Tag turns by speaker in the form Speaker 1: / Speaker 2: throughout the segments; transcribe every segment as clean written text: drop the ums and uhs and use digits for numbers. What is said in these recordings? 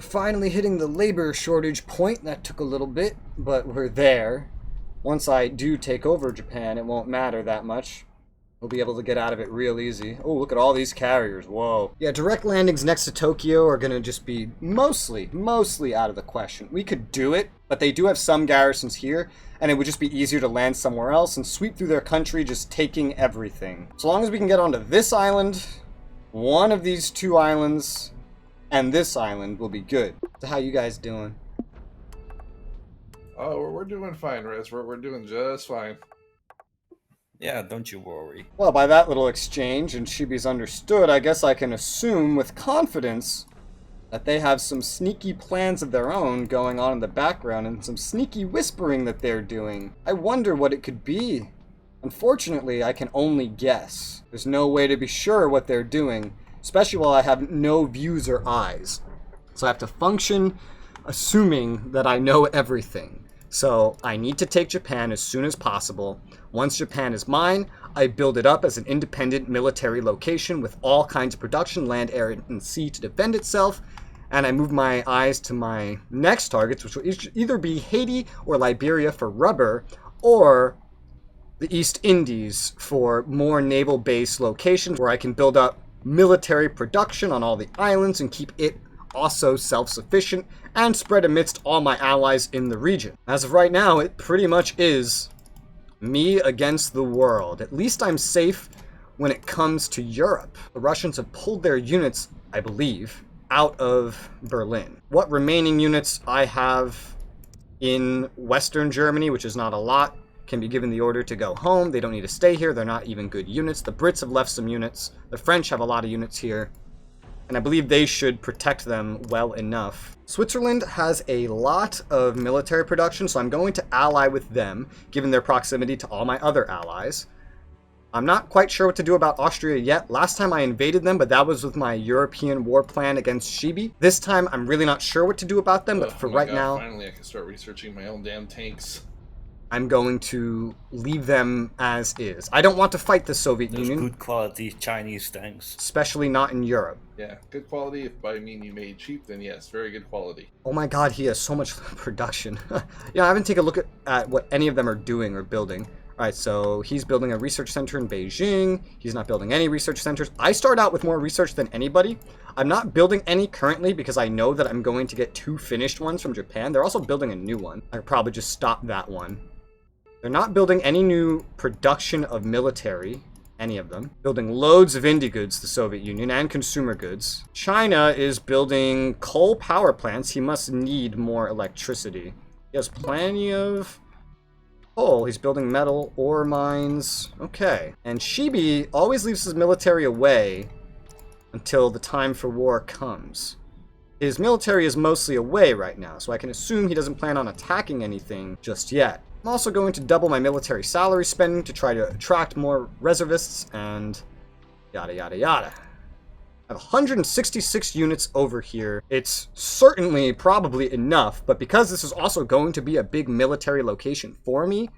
Speaker 1: finally hitting the labor shortage point. That took a little bit, but we're there. Once I do take over Japan, it won't matter that much. We'll be able to get out of it real easy. Oh, look at all these carriers. Whoa. Yeah, direct landings next to Tokyo are going to just be mostly out of the question. We could do it, but they do have some garrisons here, and it would just be easier to land somewhere else and sweep through their country, just taking everything. So long as we can get onto this island, one of these two islands, and this island will be good. So how you guys doing?
Speaker 2: Oh, we're doing fine, Res. We're doing just fine.
Speaker 3: Yeah, don't you worry.
Speaker 1: Well, by that little exchange, and Shibi's understood, I guess I can assume with confidence that they have some sneaky plans of their own going on in the background and some sneaky whispering that they're doing. I wonder what it could be. Unfortunately, I can only guess. There's no way to be sure what they're doing, especially while I have no views or eyes. So I have to function assuming that I know everything. So I need to take Japan as soon as possible. Once Japan is mine, I build it up as an independent military location with all kinds of production, land, air, and sea to defend itself. And I move my eyes to my next targets, which will either be Haiti or Liberia for rubber, or the East Indies for more naval-based locations where I can build up military production on all the islands and keep it also self-sufficient and spread amidst all my allies in the region. As of right now, it pretty much is me against the world. At least I'm safe when it comes to Europe. The Russians have pulled their units, I believe, out of Berlin. What remaining units I have in Western Germany, which is not a lot, can be given the order to go home. They don't need to stay here. They're not even good units. The Brits have left some units. The French have a lot of units here. And I believe they should protect them well enough. Switzerland has a lot of military production, so I'm going to ally with them, given their proximity to all my other allies. I'm not quite sure what to do about Austria yet. Last time I invaded them, but that was with my European war plan against Shibi. This time, I'm really not sure what to do about them, but for right now,
Speaker 2: finally I can start researching my own damn tanks.
Speaker 1: I'm going to leave them as is. I don't want to fight the Soviet Union.
Speaker 3: Good quality Chinese tanks.
Speaker 1: Especially not in Europe.
Speaker 2: Yeah, good quality. If by I mean you made cheap, then yes, very good quality.
Speaker 1: Oh my god, he has so much production. Yeah, I haven't taken a look at what any of them are doing or building. Alright, so he's building a research center in Beijing. He's not building any research centers. I start out with more research than anybody. I'm not building any currently because I know that I'm going to get 2 finished ones from Japan. They're also building a new one. I could probably just stop that one. They're not building any new production of military, any of them. Building loads of indie goods, the Soviet Union, and consumer goods. China is building coal power plants. He must need more electricity. He has plenty of coal. He's building metal ore mines. Okay. And Shibi always leaves his military away until the time for war comes. His military is mostly away right now, so I can assume he doesn't plan on attacking anything just yet. I'm also going to double my military salary spending to try to attract more reservists and yada yada yada. I have 166 units over here. It's certainly probably enough, but because this is also going to be a big military location for me,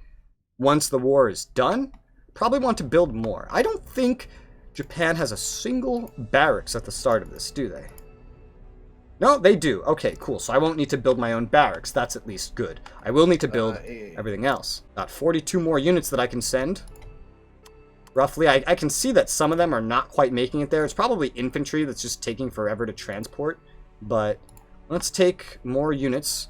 Speaker 1: once the war is done, probably want to build more. I don't think Japan has a single barracks at the start of this, do they? No, they do. Okay, cool. So I won't need to build my own barracks. That's at least good. I will need to build everything else. Got 42 more units that I can send. Roughly, I can see that some of them are not quite making it there. It's probably infantry that's just taking forever to transport. But let's take more units.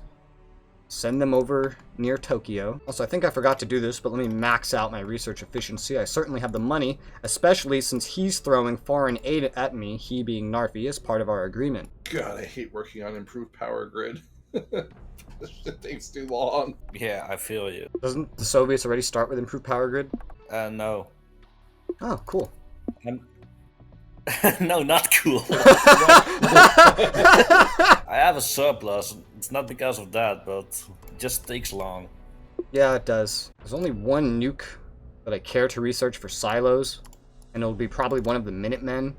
Speaker 1: Send them over near Tokyo. Also, I think I forgot to do this, but let me max out my research efficiency. I certainly have the money, especially since he's throwing foreign aid at me, he being Narfi, as part of our agreement.
Speaker 2: God, I hate working on improved power grid. This shit takes too long.
Speaker 3: Yeah, I feel you.
Speaker 1: Doesn't the Soviets already start with improved power grid?
Speaker 3: No.
Speaker 1: Oh, cool.
Speaker 3: No, not cool. I have a surplus. It's not because of that, but it just takes long.
Speaker 1: Yeah, it does. There's only one nuke that I care to research for silos, and it'll be probably one of the Minutemen.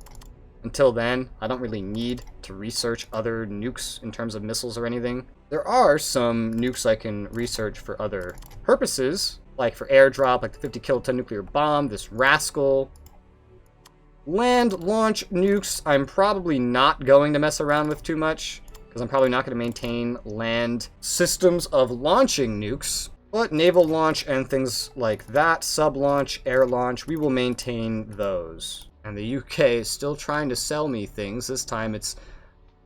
Speaker 1: Until then, I don't really need to research other nukes in terms of missiles or anything. There are some nukes I can research for other purposes, like for airdrop, like the 50 kiloton nuclear bomb, this Rascal. Land launch nukes, I'm probably not going to mess around with too much, because I'm probably not going to maintain land systems of launching nukes. But naval launch and things like that, sub-launch, air launch, we will maintain those. And the UK is still trying to sell me things. This time it's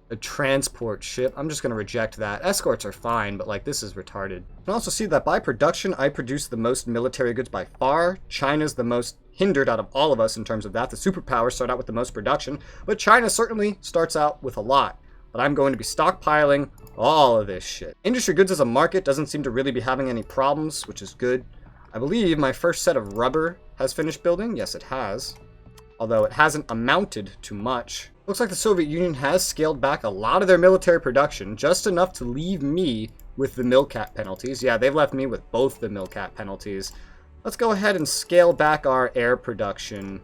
Speaker 1: a transport ship. I'm just going to reject that. Escorts are fine, but like this is retarded. You can also see that by production, I produce the most military goods by far. China's the most hindered out of all of us in terms of that. The superpowers start out with the most production, but China certainly starts out with a lot. But I'm going to be stockpiling all of this shit. Industry goods as a market doesn't seem to really be having any problems, which is good. I believe my first set of rubber has finished building. Yes, it has. Although it hasn't amounted to much. Looks like the Soviet Union has scaled back a lot of their military production, just enough to leave me with the MILCAT penalties. Yeah, they've left me with both the MILCAT penalties. Let's go ahead and scale back our air production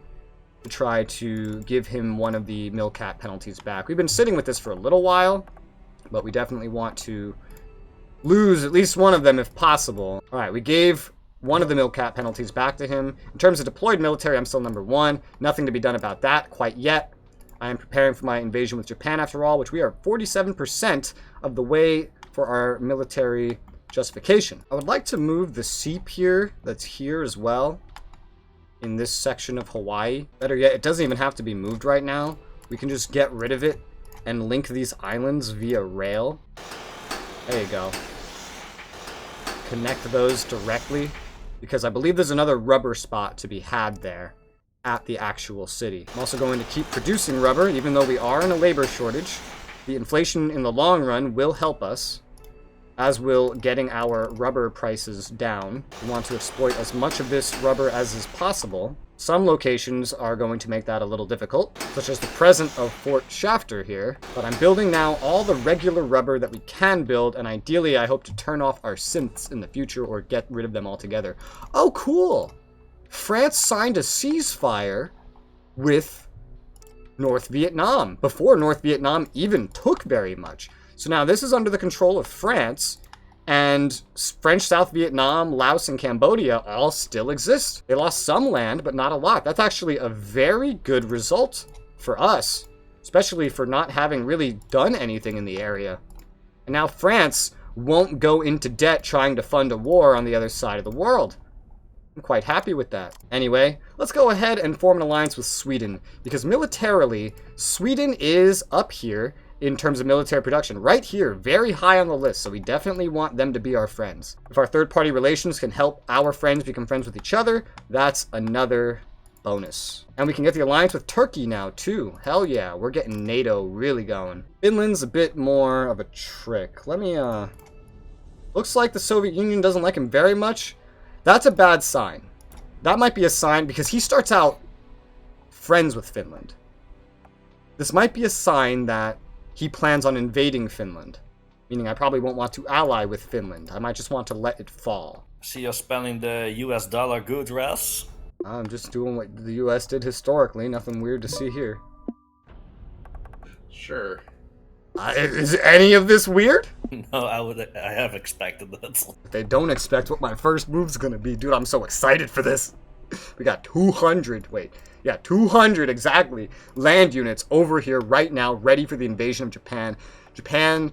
Speaker 1: to try to give him one of the MILCAT penalties back. We've been sitting with this for a little while, but we definitely want to lose at least one of them if possible. All right, we gave one of the MILCAT penalties back to him. In terms of deployed military, I'm still number 1. Nothing to be done about that quite yet. I am preparing for my invasion with Japan after all, which we are 47% of the way for our military justification. I would like to move the sea pier that's here as well in this section of Hawaii. Better yet, it doesn't even have to be moved right now. We can just get rid of it and link these islands via rail. There you go. Connect those directly, because I believe there's another rubber spot to be had there at the actual city. I'm also going to keep producing rubber, even though we are in a labor shortage. The inflation in the long run will help us, as will getting our rubber prices down. We want to exploit as much of this rubber as is possible. Some locations are going to make that a little difficult, such as the present of Fort Shafter here, but I'm building now all the regular rubber that we can build, and ideally I hope to turn off our synths in the future or get rid of them altogether. Oh, cool! France signed a ceasefire with North Vietnam before North Vietnam even took very much. So now this is under the control of France, and French South Vietnam, Laos, and Cambodia all still exist. They lost some land, but not a lot. That's actually a very good result for us, especially for not having really done anything in the area. And now France won't go into debt trying to fund a war on the other side of the world. I'm quite happy with that. Anyway, let's go ahead and form an alliance with Sweden, because militarily, Sweden is up here in terms of military production. Right here, very high on the list, so we definitely want them to be our friends. If our third-party relations can help our friends become friends with each other, that's another bonus. And we can get the alliance with Turkey now, too. Hell yeah, we're getting NATO really going. Finland's a bit more of a trick. Let me, looks like the Soviet Union doesn't like him very much. That's a bad sign. That might be a sign because he starts out friends with Finland. This might be a sign that he plans on invading Finland, meaning I probably won't want to ally with Finland. I might just want to let it fall.
Speaker 3: See you spending the US dollar good, Ras?
Speaker 1: I'm just doing what the US did historically. Nothing weird to see here.
Speaker 2: Sure.
Speaker 1: Is any of this weird?
Speaker 3: No, I have expected that.
Speaker 1: They don't expect what my first move's gonna be. Dude, I'm so excited for this. We got 200, wait. Yeah, 200 exactly land units over here right now, ready for the invasion of Japan. Japan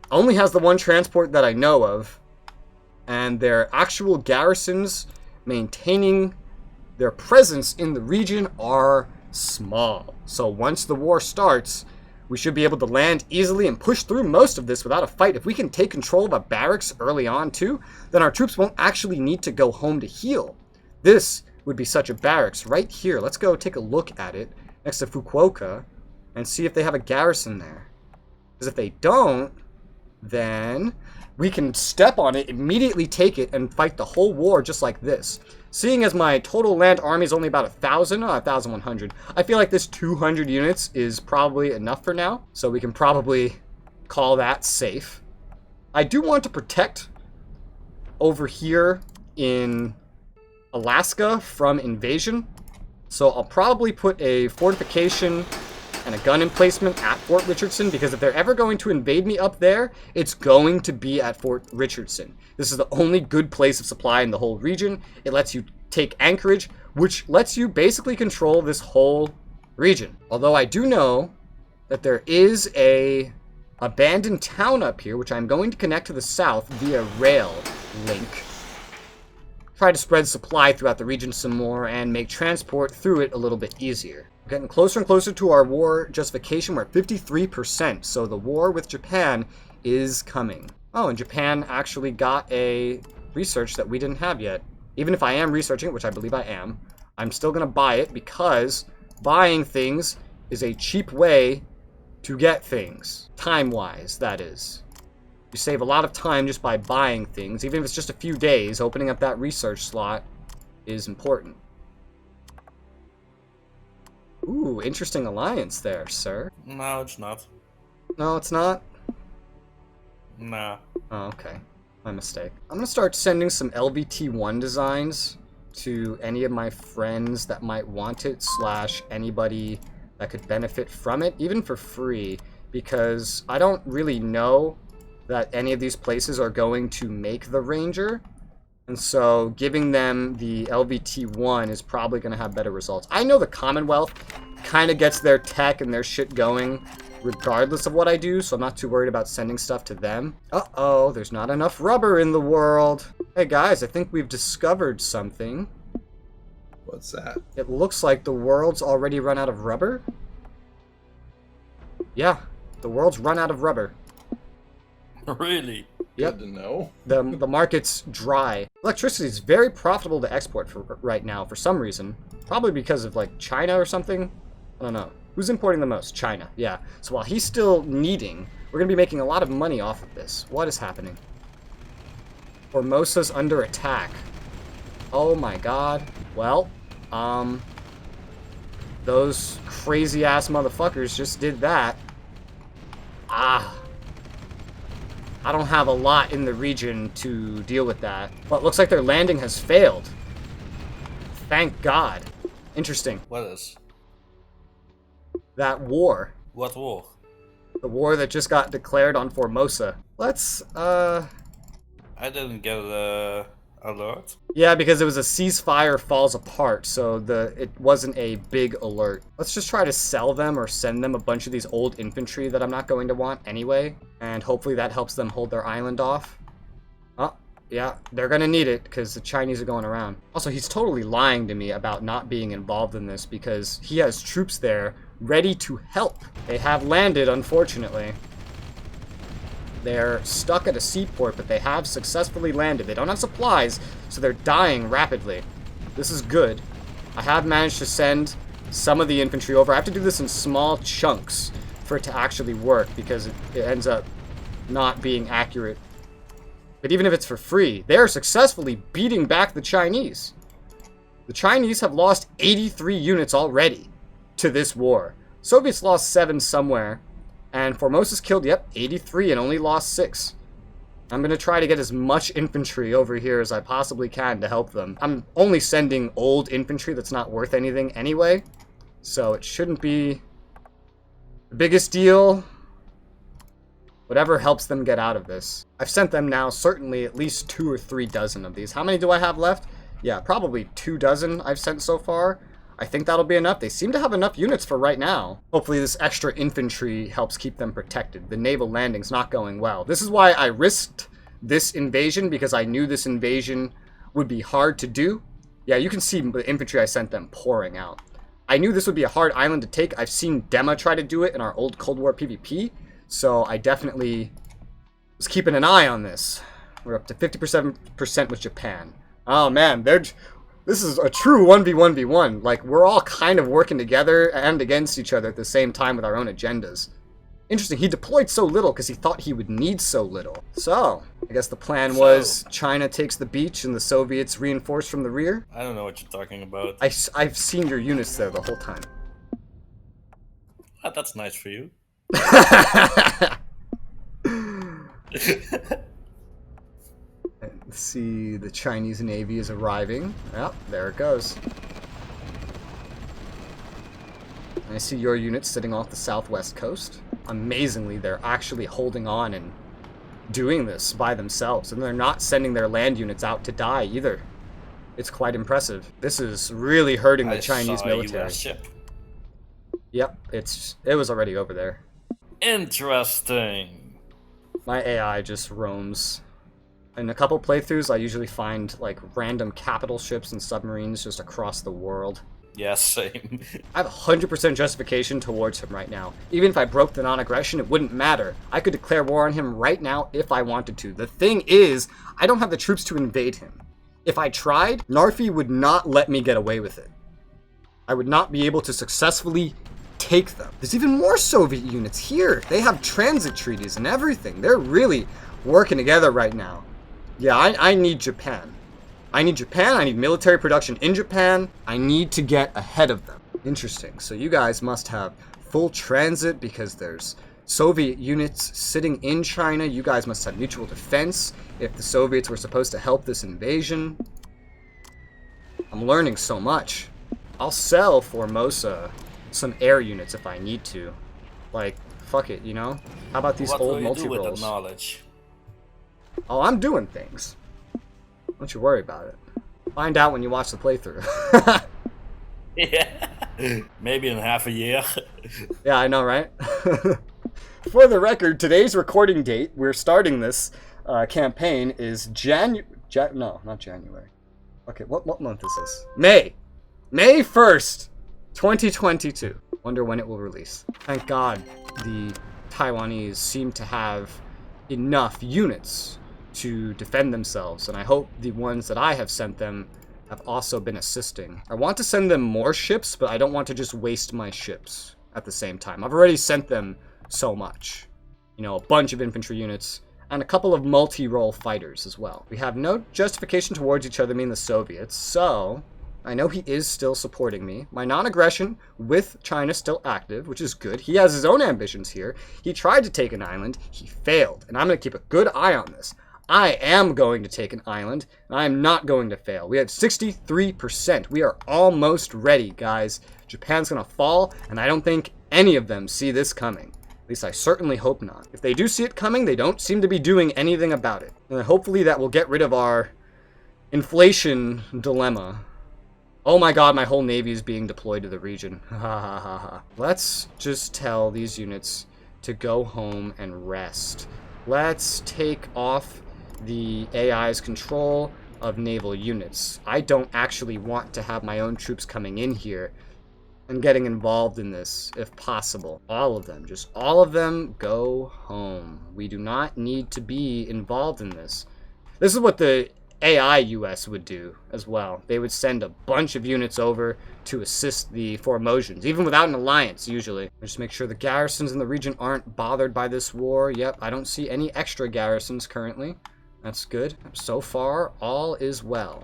Speaker 1: only has the one transport that I know of, and their actual garrisons maintaining their presence in the region are small. So once the war starts, we should be able to land easily and push through most of this without a fight. If we can take control of a barracks early on too, then our troops won't actually need to go home to heal. This would be such a barracks right here. Let's go take a look at it next to Fukuoka and see if they have a garrison there. Because if they don't, then we can step on it, immediately take it, and fight the whole war just like this. Seeing as my total land army is only about 1,000, 1,100, I feel like this 200 units is probably enough for now. So we can probably call that safe. I do want to protect over here in Alaska from invasion. So I'll probably put a fortification and a gun emplacement at Fort Richardson, because if they're ever going to invade me up there, it's going to be at Fort Richardson. This is the only good place of supply in the whole region. It lets you take anchorage, which lets you basically control this whole region. Although I do know that there is a abandoned town up here, which I'm going to connect to the south via rail link. Try to spread supply throughout the region some more and make transport through it a little bit easier. We're getting closer and closer to our war justification. We're at 53%, so the war with Japan is coming. Oh, and Japan actually got a research that we didn't have yet. Even if I am researching it, which I believe I am, I'm still going to buy it because buying things is a cheap way to get things. Time-wise, that is. You save a lot of time just by buying things. Even if it's just a few days, opening up that research slot is important. Ooh, interesting alliance there, sir.
Speaker 3: No, it's not.
Speaker 1: No, it's not?
Speaker 3: Nah.
Speaker 1: Oh, okay. My mistake. I'm going to start sending some LVT1 designs to any of my friends that might want it, / anybody that could benefit from it, even for free, because I don't really know that any of these places are going to make the Ranger, and so giving them the LVT1 is probably going to have better results. I know the Commonwealth kind of gets their tech and their shit going regardless of what I do, so I'm not too worried about sending stuff to them. Uh-oh, there's not enough rubber in the world. Hey guys, I think we've discovered something.
Speaker 2: What's that?
Speaker 1: It looks like the world's already run out of rubber. Yeah, the world's run out of rubber.
Speaker 3: Really?
Speaker 1: Yep.
Speaker 2: Good to know.
Speaker 1: The market's dry. Electricity is very profitable to export for right now for some reason. Probably because of like China or something. I don't know. Who's importing the most? China. Yeah. So while he's still needing, we're going to be making a lot of money off of this. What is happening? Formosa's under attack. Oh my god. Well, those crazy ass motherfuckers just did that. Ah. I don't have a lot in the region to deal with that. But it looks like their landing has failed. Thank God. Interesting.
Speaker 3: What is?
Speaker 1: That war.
Speaker 3: What war?
Speaker 1: The war that just got declared on Formosa. Let's,
Speaker 3: I didn't get a alert.
Speaker 1: Yeah, because it was a ceasefire falls apart, so it wasn't a big alert. Let's just try to sell them or send them a bunch of these old infantry that I'm not going to want anyway, and hopefully that helps them hold their island off. Oh, yeah, they're gonna need it, because the Chinese are going around. Also, he's totally lying to me about not being involved in this, because he has troops there ready to help. They have landed, unfortunately. They're stuck at a seaport, but they have successfully landed. They don't have supplies, so they're dying rapidly. This is good. I have managed to send some of the infantry over. I have to do this in small chunks for it to actually work, because it ends up not being accurate. But even if it's for free, they are successfully beating back the Chinese. The Chinese have lost 83 units already to this war. Soviets lost 7 somewhere. And Formosa's killed, yep, 83 and only lost 6. I'm going to try to get as much infantry over here as I possibly can to help them. I'm only sending old infantry that's not worth anything anyway, so it shouldn't be the biggest deal. Whatever helps them get out of this. I've sent them now certainly at least 2 or 3 dozen of these. How many do I have left? Yeah, probably 2 dozen I've sent so far. I think that'll be enough. They seem to have enough units for right now. Hopefully this extra infantry helps keep them protected. The naval landing's not going well. This is why I risked this invasion, because I knew this invasion would be hard to do. Yeah, you can see the infantry I sent them pouring out. I knew this would be a hard island to take. I've seen Dema try to do it in our old Cold War PvP, so I definitely was keeping an eye on this. We're up to 57% with Japan. Oh man, this is a true 1v1v1. Like, we're all kind of working together and against each other at the same time with our own agendas. Interesting, he deployed so little because he thought he would need so little. So, I guess the plan was China takes the beach and the Soviets reinforce from the rear?
Speaker 3: I don't know what you're talking about.
Speaker 1: I've seen your units there the whole time.
Speaker 3: Ah, that's nice for you.
Speaker 1: Let's see, the Chinese Navy is arriving. Yep, there it goes. I see your units sitting off the southwest coast. Amazingly, they're actually holding on and doing this by themselves, and they're not sending their land units out to die either. It's quite impressive. This is really hurting the Chinese military.
Speaker 3: US ship.
Speaker 1: Yep, it was already over there.
Speaker 3: Interesting.
Speaker 1: My AI just roams. In a couple playthroughs, I usually find like random capital ships and submarines just across the world.
Speaker 3: Yeah, same.
Speaker 1: I have 100% justification towards him right now. Even if I broke the non-aggression, it wouldn't matter. I could declare war on him right now if I wanted to. The thing is, I don't have the troops to invade him. If I tried, Narfi would not let me get away with it. I would not be able to successfully take them. There's even more Soviet units here. They have transit treaties and everything. They're really working together right now. Yeah, I need Japan. I need Japan, I need military production in Japan. I need to get ahead of them. Interesting. So you guys must have full transit because there's Soviet units sitting in China. You guys must have mutual defense if the Soviets were supposed to help this invasion. I'm learning so much. I'll sell Formosa some air units if I need to. Like, fuck it, you know? How about these old multi-rolls?
Speaker 3: What will you do with that knowledge?
Speaker 1: Oh, I'm doing things. Don't you worry about it. Find out when you watch the playthrough.
Speaker 3: Yeah. Maybe in half a year.
Speaker 1: Yeah, I know, right? For the record, today's recording date, we're starting this campaign, is no, not January. Okay, what month is this? May 1st, 2022. Wonder when it will release. Thank God the Taiwanese seem to have enough units to defend themselves, and I hope the ones that I have sent them have also been assisting. I want to send them more ships, but I don't want to just waste my ships at the same time. I've already sent them so much. You know, a bunch of infantry units, and a couple of multi-role fighters as well. We have no justification towards each other, me and the Soviets, so I know he is still supporting me. My non-aggression with China still active, which is good. He has his own ambitions here. He tried to take an island. He failed, and I'm going to keep a good eye on this. I am going to take an island, and I am not going to fail. We have 63%. We are almost ready, guys. Japan's going to fall, and I don't think any of them see this coming. At least I certainly hope not. If they do see it coming, they don't seem to be doing anything about it. And hopefully that will get rid of our inflation dilemma. Oh my god, my whole navy is being deployed to the region. Ha ha ha ha. Let's just tell these units to go home and rest. Let's take off the AI's control of naval units. I don't actually want to have my own troops coming in here and getting involved in this, if possible. All of them, just all of them, go home. We do not need to be involved in this. This is what the AI US would do as well. They would send a bunch of units over to assist the Formosians, even without an alliance, usually. Just make sure the garrisons in the region aren't bothered by this war. Yep, I don't see any extra garrisons currently. That's good. So far, all is well.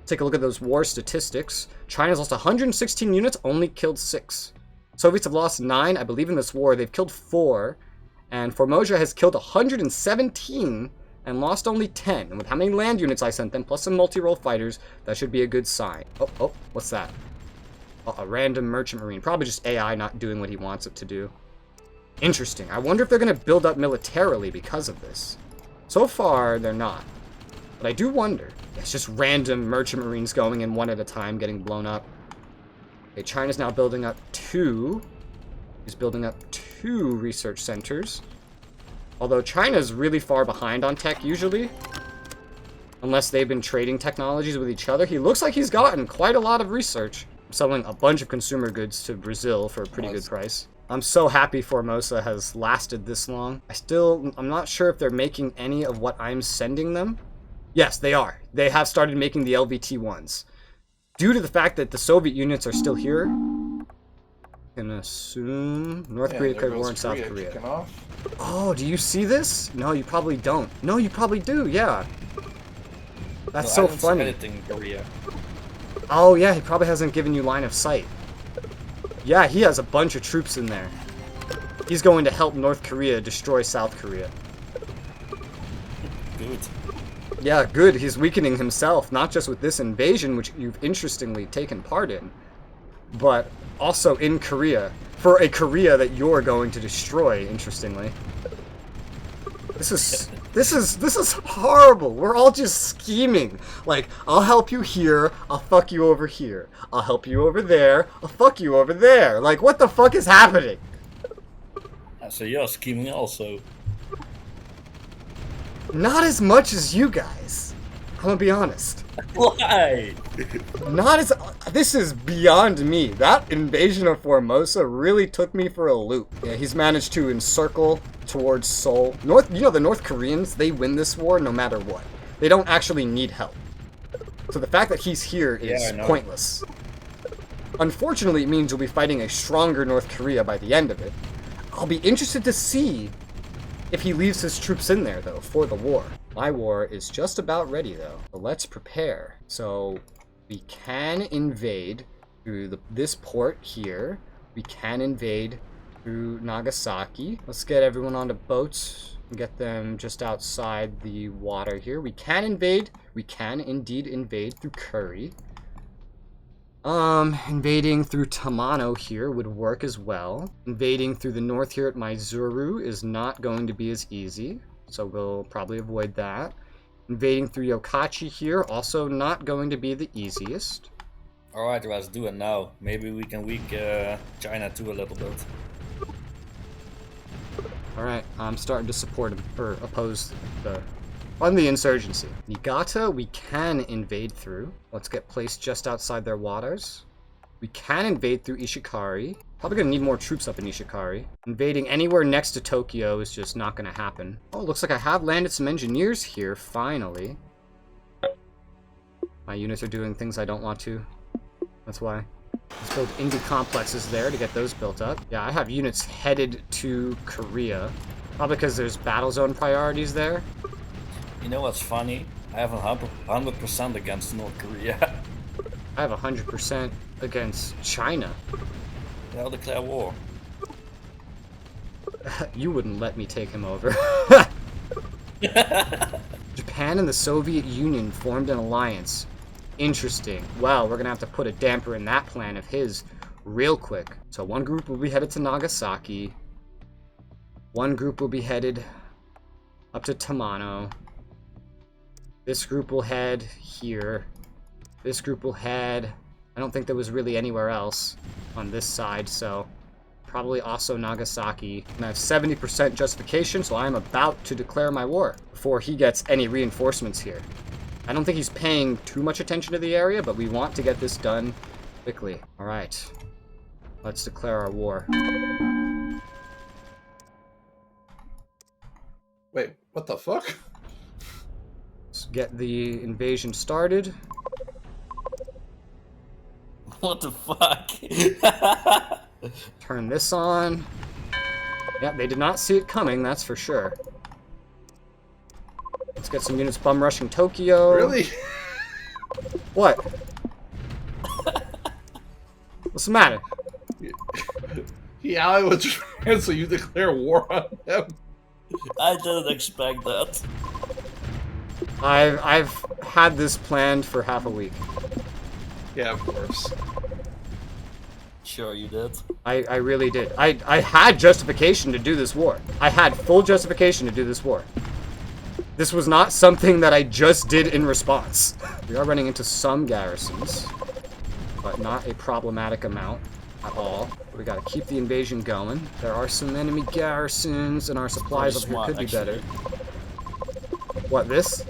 Speaker 1: Take a look at those war statistics. China's lost 116 units, only killed 6. Soviets have lost 9. I believe in this war they've killed 4. And Formosa has killed 117 and lost only 10. And with how many land units I sent them, plus some multi-role fighters, that should be a good sign. Oh, what's that? Oh, a random merchant marine. Probably just AI not doing what he wants it to do. Interesting. I wonder if they're going to build up militarily because of this. So far, they're not. But I do wonder. It's just random merchant marines going in one at a time, getting blown up. Okay, China's now building up 2. He's building up 2 research centers. Although China's really far behind on tech, usually. Unless they've been trading technologies with each other. He looks like he's gotten quite a lot of research. Selling a bunch of consumer goods to Brazil for a pretty good price. I'm so happy Formosa has lasted this long. I'm not sure if they're making any of what I'm sending them. Yes, they are. They have started making the LVT-1s. Due to the fact that the Soviet units are still here, I'm gonna assume North Korea declared war on South Korea. Oh, do you see this? No, you probably don't. No, you probably do, yeah. That's so funny.
Speaker 3: Anything, Korea.
Speaker 1: Oh yeah, he probably hasn't given you line of sight. Yeah, he has a bunch of troops in there. He's going to help North Korea destroy South Korea.
Speaker 3: Good.
Speaker 1: Yeah, good. He's weakening himself, not just with this invasion, which you've interestingly taken part in, but also in Korea. For a Korea that you're going to destroy, interestingly. This is horrible. We're all just scheming. Like, I'll help you here, I'll fuck you over here. I'll help you over there, I'll fuck you over there. Like, what the fuck is happening?
Speaker 3: So you're scheming also.
Speaker 1: Not as much as you guys. I'm gonna be honest.
Speaker 3: Why?
Speaker 1: Not as... This is beyond me. That invasion of Formosa really took me for a loop. Yeah, he's managed to encircle towards Seoul. You know, the North Koreans, they win this war no matter what. They don't actually need help. So the fact that he's here is pointless. Unfortunately, it means you'll be fighting a stronger North Korea by the end of it. I'll be interested to see if he leaves his troops in there, though, for the war. My war is just about ready, though. So let's prepare. So we can invade through this port here. We can invade through Nagasaki. Let's get everyone onto boats and get them just outside the water here. We can invade. We can indeed invade through Curry. Invading through Tamano here would work as well. Invading through the north here at Maizuru is not going to be as easy, so we'll probably avoid that. Invading through Yokachi here, also not going to be the easiest.
Speaker 3: Alright, let's do it now. Maybe we can weak China too a little bit.
Speaker 1: Alright, I'm starting to support him, or oppose the insurgency. Niigata, we can invade through. Let's get placed just outside their waters. We can invade through Ishikari. Probably gonna need more troops up in Ishikari. Invading anywhere next to Tokyo is just not gonna happen. Oh, looks like I have landed some engineers here, finally. My units are doing things I don't want to. That's why. Let's build indie complexes there to get those built up. Yeah, I have units headed to Korea. Probably because there's battle zone priorities there.
Speaker 3: You know what's funny? I have 100% against North Korea.
Speaker 1: I have 100% against China.
Speaker 3: They'll declare war.
Speaker 1: You wouldn't let me take him over. Japan and the Soviet Union formed an alliance. Interesting. Well, we're gonna have to put a damper in that plan of his real quick. So one group will be headed to Nagasaki. One group will be headed up to Tamano. This group will head here. This group will head... I don't think there was really anywhere else on this side, so probably also Nagasaki. And I have 70% justification, so I'm about to declare my war before he gets any reinforcements here. I don't think he's paying too much attention to the area, but we want to get this done quickly. All right, let's declare our war.
Speaker 2: Wait, what the fuck?
Speaker 1: Let's get the invasion started.
Speaker 3: What the fuck?
Speaker 1: Turn this on. Yep, they did not see it coming, that's for sure. Let's get some units bum rushing Tokyo.
Speaker 2: Really?
Speaker 1: What? What's the matter?
Speaker 2: He allied with Japan, so you declare war on them?
Speaker 3: I didn't expect that.
Speaker 1: I've had this planned for half a week.
Speaker 2: Yeah, of course.
Speaker 3: Sure you did.
Speaker 1: I really did. I had justification to do this war. I had full justification to do this war. This was not something that I just did in response. We are running into some garrisons, but not a problematic amount at all. We gotta keep the invasion going. There are some enemy garrisons, and our supplies up here could be better. What, this?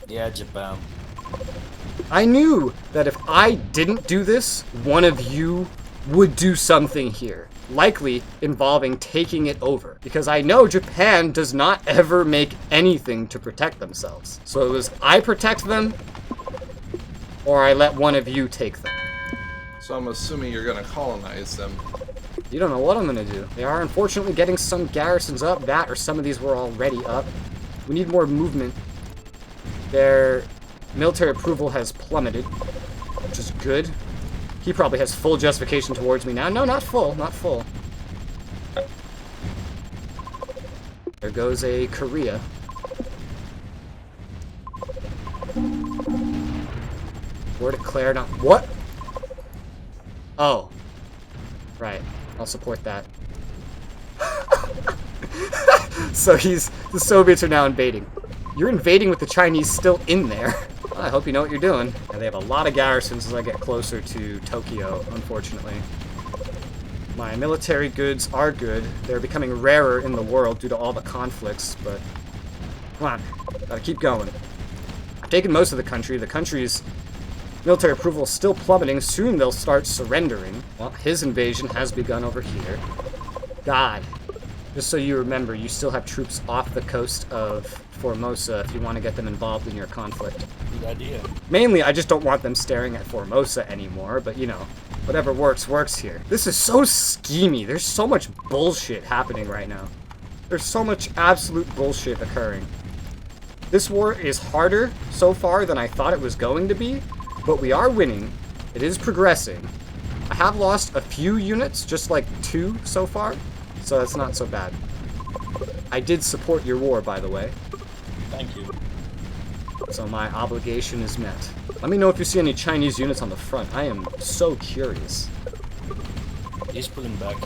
Speaker 3: Yeah, Japan.
Speaker 1: I knew that if I didn't do this, one of you would do something here. Likely involving taking it over. Because I know Japan does not ever make anything to protect themselves. So it was I protect them, or I let one of you take them.
Speaker 2: So I'm assuming you're gonna colonize them.
Speaker 1: You don't know what I'm gonna do. They are unfortunately getting some garrisons up. That or some of these were already up. We need more movement. Their military approval has plummeted, which is good. He probably has full justification towards me now. No, not full, not full. There goes a Korea. War declared on... What? Oh. Right. I'll support that. So the Soviets are now invading. You're invading with the Chinese still in there. I hope you know what you're doing. And they have a lot of garrisons as I get closer to Tokyo, unfortunately. My military goods are good. They're becoming rarer in the world due to all the conflicts, but come on, gotta keep going. I've taken most of the country. The country's military approval is still plummeting. Soon they'll start surrendering. Well, his invasion has begun over here. God. Just so you remember, you still have troops off the coast of Formosa if you want to get them involved in your conflict.
Speaker 3: Good idea.
Speaker 1: Mainly, I just don't want them staring at Formosa anymore, but you know, whatever works, works here. This is so schemy. There's so much bullshit happening right now. There's so much absolute bullshit occurring. This war is harder so far than I thought it was going to be, but we are winning. It is progressing. I have lost a few units, just like 2 so far, so that's not so bad. I did support your war, by the way.
Speaker 3: Thank you.
Speaker 1: So my obligation is met. Let me know if you see any Chinese units on the front. I am so curious.
Speaker 3: He's pulling back.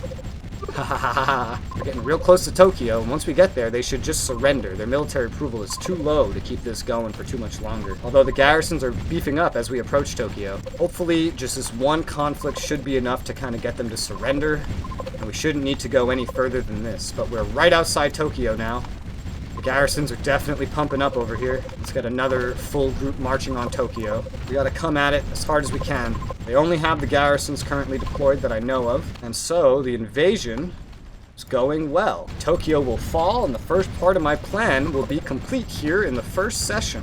Speaker 1: We're getting real close to Tokyo, and once we get there, they should just surrender. Their military approval is too low to keep this going for too much longer. Although the garrisons are beefing up as we approach Tokyo. Hopefully, just this one conflict should be enough to kind of get them to surrender, and we shouldn't need to go any further than this. But we're right outside Tokyo now. The garrisons are definitely pumping up over here. Let's get another full group marching on Tokyo. We gotta come at it as hard as we can. They only have the garrisons currently deployed that I know of, and so the invasion is going well. Tokyo will fall, and the first part of my plan will be complete here in the first session.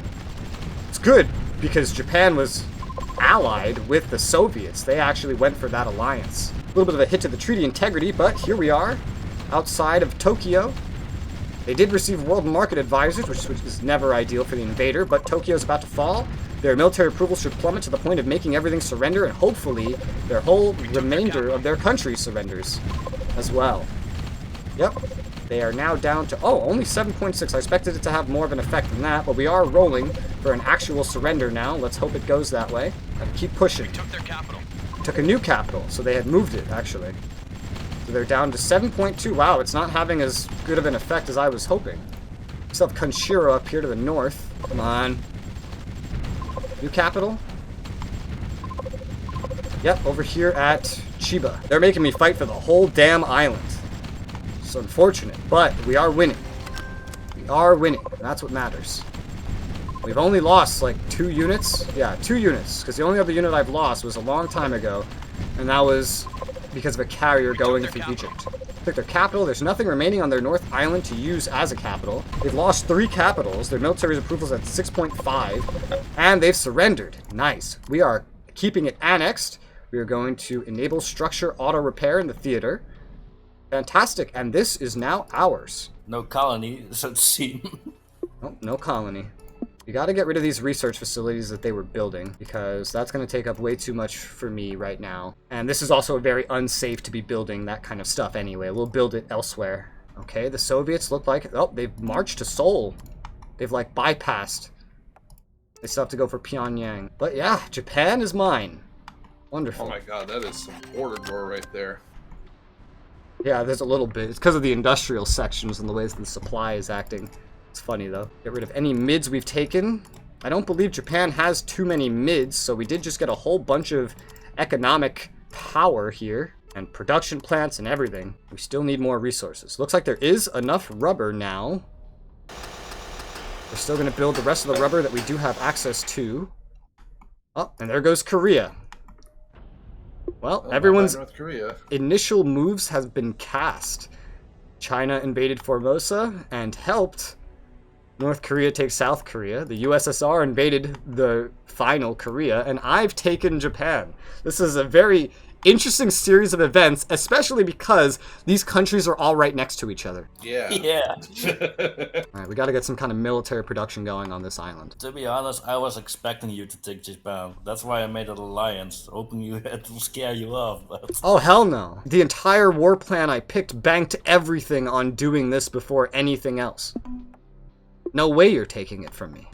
Speaker 1: It's good, because Japan was allied with the Soviets. They actually went for that alliance. A little bit of a hit to the treaty integrity, but here we are, outside of Tokyo. They did receive world market advisors, which is never ideal for the invader, but Tokyo's about to fall. Their military approval should plummet to the point of making everything surrender, and hopefully their whole remainder of their country surrenders as well. Yep, they are now down to, only 7.6. I expected it to have more of an effect than that, but we are rolling for an actual surrender now. Let's hope it goes that way. Gotta keep pushing.
Speaker 4: We took their capital.
Speaker 1: Took a new capital, so they had moved it, actually. So they're down to 7.2. Wow, it's not having as good of an effect as I was hoping. We still have Kanshiro up here to the north. Come on. New capital? Yep, over here at Chiba. They're making me fight for the whole damn island. It's unfortunate, but we are winning. We are winning, and that's what matters. We've only lost, like, 2 units. Yeah, 2 units, because the only other unit I've lost was a long time ago, and that was because of a carrier going through Egypt. Took their capital. There's nothing remaining on their North Island to use as a capital. They've lost 3 capitals. Their military approval's at 6.5, and they've surrendered. Nice. We are keeping it annexed. We are going to enable structure auto repair in the theater. Fantastic, and this is now ours.
Speaker 3: No colony, so to see.
Speaker 1: Oh, no colony. We gotta get rid of these research facilities that they were building, because that's gonna take up way too much for me right now. And this is also very unsafe to be building that kind of stuff anyway. We'll build it elsewhere. Okay, the Soviets look like, they've marched to Seoul. They've like bypassed. They still have to go for Pyongyang. But yeah, Japan is mine. Wonderful.
Speaker 2: Oh my god, that is some border door right there.
Speaker 1: Yeah, there's a little bit. It's because of the industrial sections and the ways the supply is acting. It's funny, though. Get rid of any mids we've taken. I don't believe Japan has too many mids, so we did just get a whole bunch of economic power here. And production plants and everything. We still need more resources. Looks like there is enough rubber now. We're still going to build the rest of the rubber that we do have access to. Oh, and there goes Korea. Well, everyone's
Speaker 2: North Korea.
Speaker 1: initial moves have been cast. China invaded Formosa and helped North Korea take South Korea. The USSR invaded the final Korea, and I've taken Japan. This is a very interesting series of events, especially because these countries are all right next to each other.
Speaker 2: Yeah.
Speaker 3: Yeah.
Speaker 1: All right, we got to get some kind of military production going on this island.
Speaker 3: To be honest, I was expecting you to take Japan. That's why I made an alliance, hoping you had to scare you off. But
Speaker 1: Oh, hell no. The entire war plan I picked banked everything on doing this before anything else. No way you're taking it from me.